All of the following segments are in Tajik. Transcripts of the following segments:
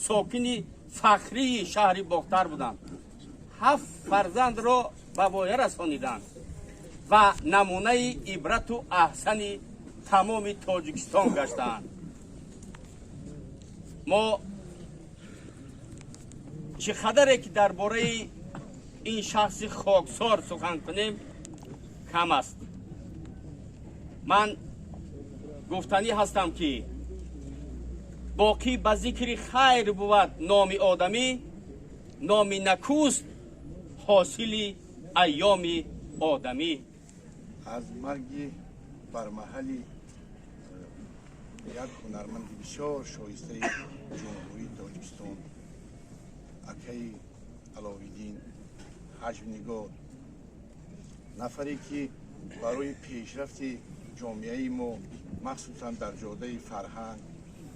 ساکن فخری شهر باختر بودند. 7 فرزند را به وایه رسانیدند و نمونه عبرت و احسن تمام تاجیکستان گشتند. ما چقدر که درباره این شخص خاکسار سخن کنیم کم است. من گفتنی هستم که باقی به ذکر خیر بود نام آدمی، نام نکوست حاصل ایام آدمی. از مرگ برمحلی یک هنرمند بسیار شایسته جمهوری تاجیکستان اکای علاوالدین حجم‌نگار، نفری که برای پیشرفت جامعه ما مخصوصا در جاده فرهنگ،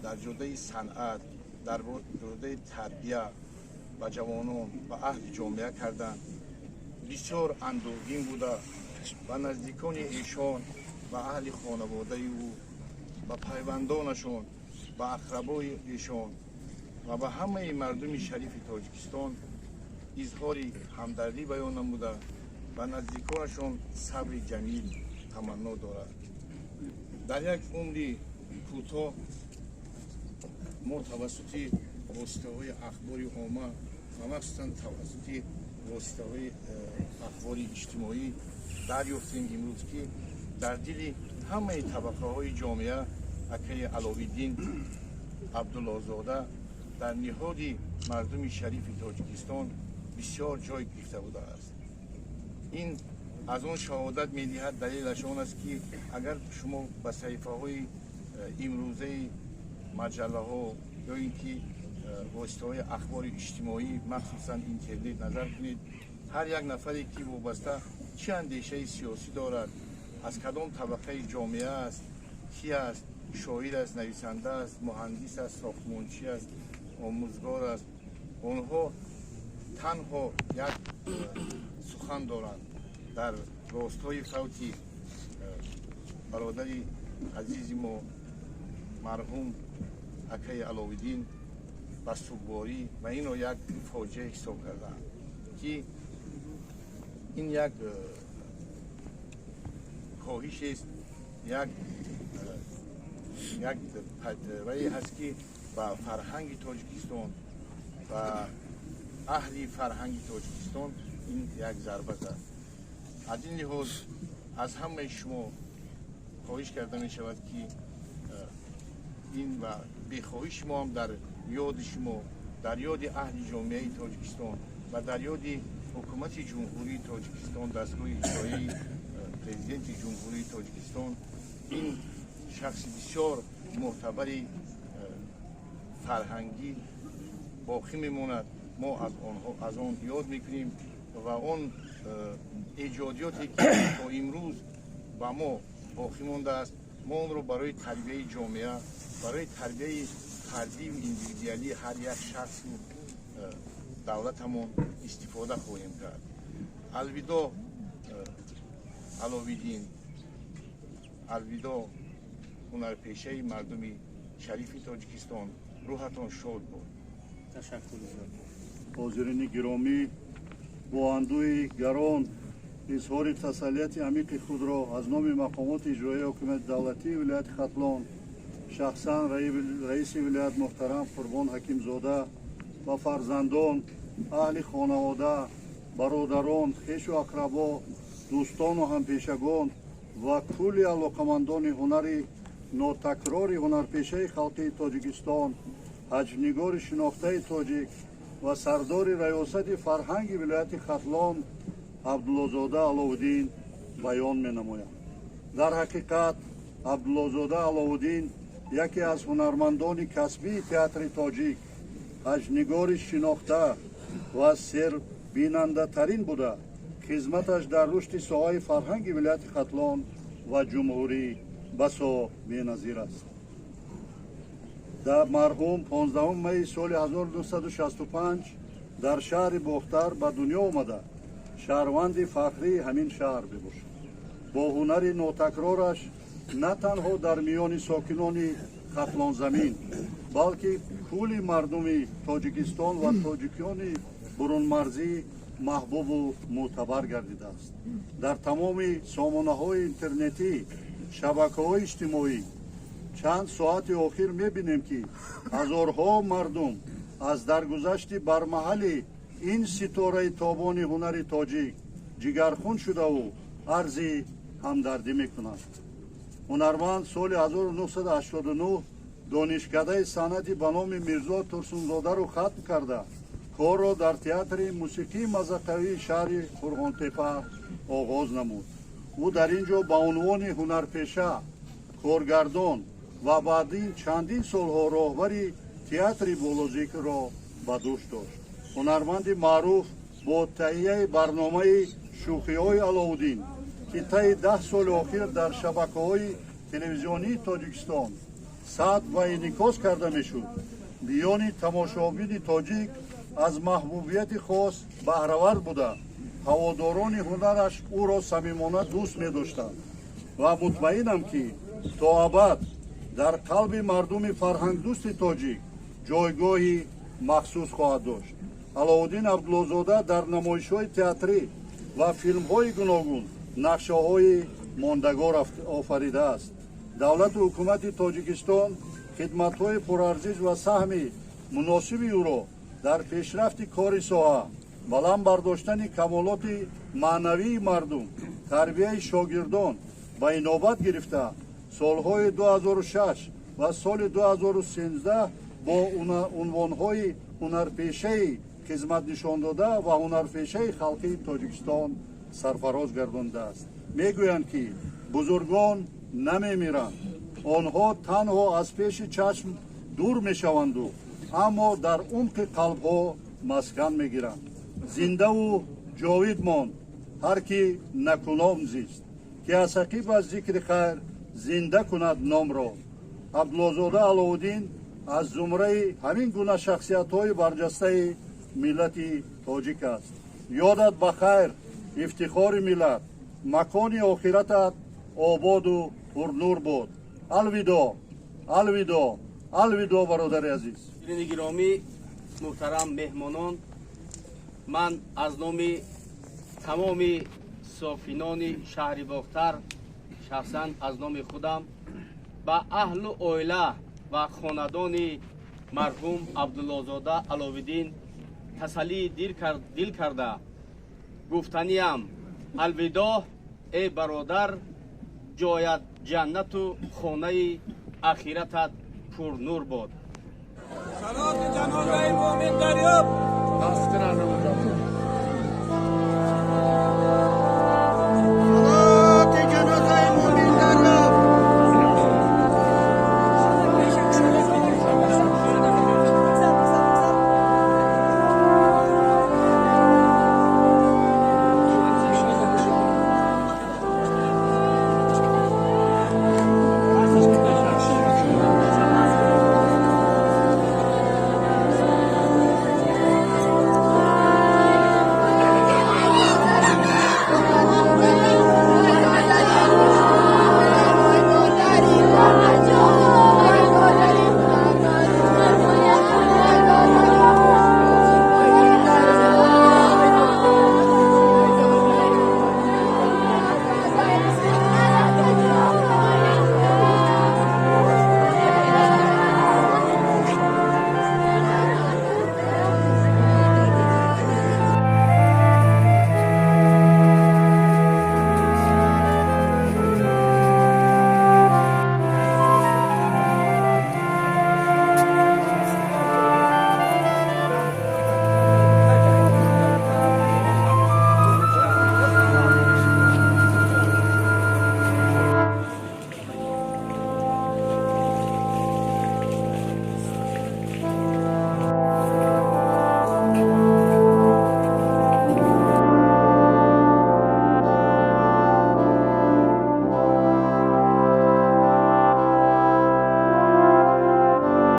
در جاده صنعت، در جاده تربیه و جوانان و اهل جامعه کردن بسیار اندوهگین بوده و نزدیکان ایشان و اهل خانواده او و پیوندانشان و اقربای ایشان و به همه مردم شریف تاجیکستان اظهار همدردی بیان نموده و نزدیکانشان صبر جمیل تمنا دارد. در یک عمر کوتاه ما توسط واسطه‌های اخبار عامه و مخصوصا توسط واسطه‌های اخبار اجتماعی دریافتیم امروز که در دل همه طبقه‌های جامعه اکای علاوالدین عبدالله‌زاده در نهاد مردم شریف تاجیکستان بسیار جای گرفته بوده است. این از آن شهادت می‌دهد دلیلش آن است که اگر شما به صحیفه‌های امروزه مجله‌ها یا اینکه واسطه‌های اخبار اجتماعی مخصوصا اینترنت نظر کنید، هر یک نفری که وابسته چه اندیشه سیاسی دارد، از کدام طبقه جامعه است، کی است، شاعر است، نویسنده است، مهندس است، ساختمانچی است، آموزگار است، آنها تنها یک سخن دارند در راستای فوت برادر عزیز ما مرحوم اکای علاوالدین و سوگواری و اینو یک فاجعه حساب کردن که این یک کاهش است، یک پدوی هست که با فرهنگ تاجیکستان و اهل فرهنگ تاجیکستان این یک ضربه است. از این لحاظ از همه شما خواهش کرده می شود که این و بخواهش ما هم در یاد شما، در یاد اهل جامعه تاجیکستان و در یاد حکومت جمهوری تاجیکستان دستگاه اجرایی پرزیدنت جمهوری تاجیکستان، این شخص بسیار معتبر فرهنگی باقی میماند. ما از آن یاد میکنیم و آن ایجادیاتی که تا امروز با ما باقی مانده است، ما اون رو برای تربیه جامعه، برای تربیه فردی و اندیویدوالی هر یک شخص دولتمون استفاده خواهیم کرد. الوداع علاوالدین، الوداع هنرپیشه مردم شریف تاجیکستان، روحتان شاد باد. تشکر. حاضرین گرامی، با اندوه گران اظهار تسلیت عمیق خود را از نام مقامات اجرایی حکومت دولتی ولایت ختلان، شخصا رئیس ولایت محترم قربان حکیم زاده و فرزندان، اهل خانواده، برادران، خویش و اقربا، دوستان و همپیشگان و کل علاقمندان هنری ناتکرار هنرپیشه خلقی تاجیکستان، حجم‌نگار شناخته تاجیک و سردار ریاست فرهنگ ولایت ختلان عبدالله‌زاده علاوالدین بیان می‌نمایم. در حقیقت عبدالله‌زاده علاوالدین یکی از هنرمندان کسبی تئاتر تاجیک، حجم‌نگار شناخته و سربیننده ترین بوده. خدمتش در رشد ساحه فرهنگ ولایت ختلان و جمهوری بسا بی‌نظیر است. در مرحوم 15 می سال 1965 در شهر باختر به دنیا آمده. شهروند فخری همین شهر بباشد. با هنر ناتکرارش نه تنها در میان ساکنان ختلان زمین балки кули мардуми тоҷикистон ва тоҷикёни бурунмарзӣ маҳбубу мӯътабар гардидааст. Дар тамоми сомонаҳои интернетӣ, шабакаҳои иҷтимоӣ чанд соати охир мебинем, ки ҳазорҳо мардум аз даргузашти бармаҳали ин ситораи тобони ҳунари тоҷик ҷигархун шудаву арзи ҳамдардӣ мекунанд. ҳунарманд соли 1989 донишкадаи санъати ба номи Мирзо Турсунзодаро хатм карда, корро дар театри мусиқии маззақавии шаҳри Фурғонтепа оғоз намуд. ӯ дар ин ҷо ба унвони ҳунарпеша, коргардон ва баъдин чандин солҳо роҳбари театри болозикро ба дӯш дошт. ҳунарманди маъруф бо таҳияи барномаи шӯхиҳои Аловуддин, ки таи 10 соли охир дар шабакаҳои телевизионии Тоҷикистон сабт ва инъикос карда мешуд, миёни тамошобини тоҷик аз маҳбубияти хос баҳравард буда, ҳаводорони ҳунараш ӯро самимона дӯст медоштанд ва мутмаинам, ки то абад дар қалби мардуми фарҳангдӯсти тоҷик ҷойгоҳи махсус хоҳад дошт. Аловуддин Абдуллозода дар намоишҳои театрӣ ва филмҳои гуногун нақшаҳои мондагор офаридааст. давлату ҳукумати Тоҷикистон хидматҳои пурарзиш ва саҳми муносиби ӯро дар пешрафти кори соҳа, баланд бардоштани камолоти маънавии мардум, тарбияи шогирдон ба инобат гирифта, солҳои 2006 ва соли 2013 бо унвонҳои ҳунарпешаи хизматнишондода ва ҳунарпешаи халқии Тоҷикистон сарфароз гардондааст. мегӯянд, ки бузургон намемиранд, онҳо танҳо аз пеши чашм дур мешаванду, аммо дар умқи қалбҳо маскан мегиранд. зиндаву ҷовид монд ҳар ки накуном зист, ки аз ақиб аз зикри хайр зинда кунад номро. Абдуллозода Аловуддин аз зумраи ҳамин гуна шахсиятҳои барҷастаи миллати тоҷик аст. ёдат ба хайр, ифтихори миллат, макони охиратат ободу пурнур бод. алвидо, алвидо, алвидо бародари азиз. гиромӣ, муҳтарам меҳмонон, ман аз номи тамоми софинони шаҳри Бохтар, шахсан аз номи худам ба аҳлу оила ва хонадони марҳум Абдуллозода Аловиддин тасаллии дил карда гуфтаниам: алвидо эй бародар, ҷоят ҷаннату хонаи ахиратат пурнур бод. صلات جنازه مومن دریاب